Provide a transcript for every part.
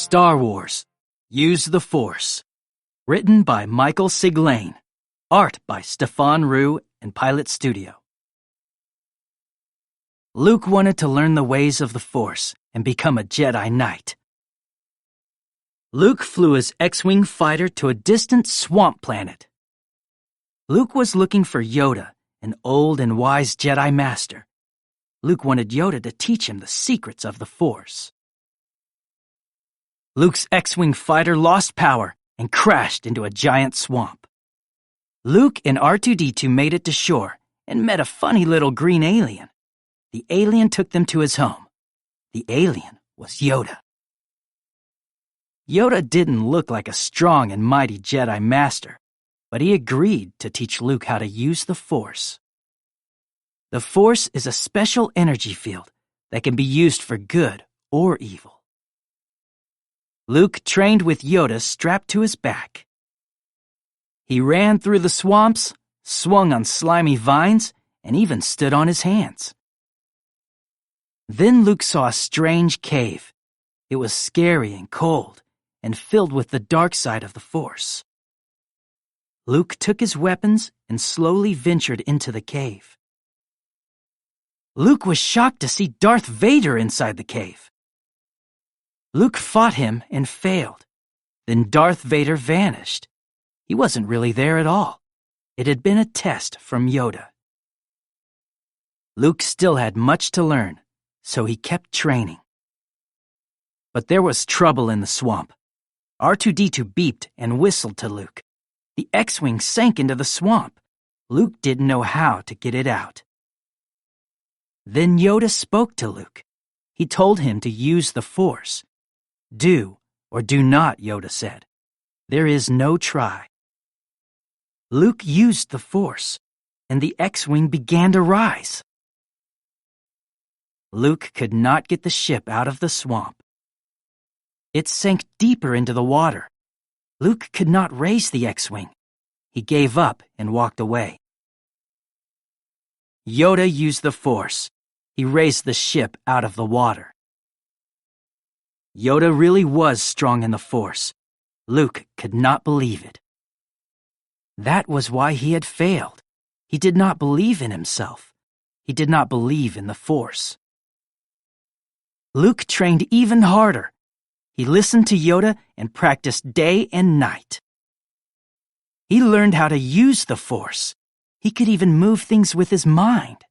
Star Wars: Use the Force. Written by Michael Siglain. Art by Stefan Roux and Pilot Studio. Luke wanted to learn the ways of the Force and become a Jedi Knight. Luke flew his X-Wing fighter to a distant swamp planet. Luke was looking for Yoda, an old and wise Jedi Master. Luke wanted Yoda to teach him the secrets of the Force. Luke's X-Wing fighter lost power and crashed into a giant swamp. Luke and R2-D2 made it to shore and met a funny little green alien. The alien took them to his home. The alien was Yoda. Yoda didn't look like a strong and mighty Jedi Master, but he agreed to teach Luke how to use the Force. The Force is a special energy field that can be used for good or evil. Luke trained with Yoda strapped to his back. He ran through the swamps, swung on slimy vines, and even stood on his hands. Then Luke saw a strange cave. It was scary and cold, and filled with the dark side of the Force. Luke took his weapons and slowly ventured into the cave. Luke was shocked to see Darth Vader inside the cave. Luke fought him and failed. Then Darth Vader vanished. He wasn't really there at all. It had been a test from Yoda. Luke still had much to learn, so he kept training. But there was trouble in the swamp. R2-D2 beeped and whistled to Luke. The X-Wing sank into the swamp. Luke didn't know how to get it out. Then Yoda spoke to Luke. He told him to use the Force. Do or do not, Yoda said. There is no try. Luke used the Force, and the X-Wing began to rise. Luke could not get the ship out of the swamp. It sank deeper into the water. Luke could not raise the X-Wing. He gave up and walked away. Yoda used the Force. He raised the ship out of the water. Yoda really was strong in the Force. Luke could not believe it. That was why he had failed. He did not believe in himself. He did not believe in the Force. Luke trained even harder. He listened to Yoda and practiced day and night. He learned how to use the Force. He could even move things with his mind.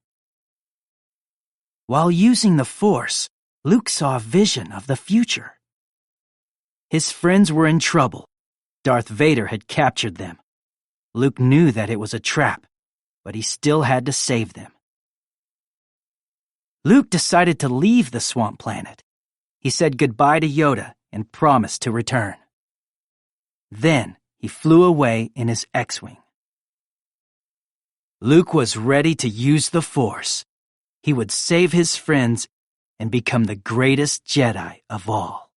While using the Force, Luke saw a vision of the future. His friends were in trouble. Darth Vader had captured them. Luke knew that it was a trap, but he still had to save them. Luke decided to leave the swamp planet. He said goodbye to Yoda and promised to return. Then he flew away in his X-Wing. Luke was ready to use the Force. He would save his friends and become the greatest Jedi of all.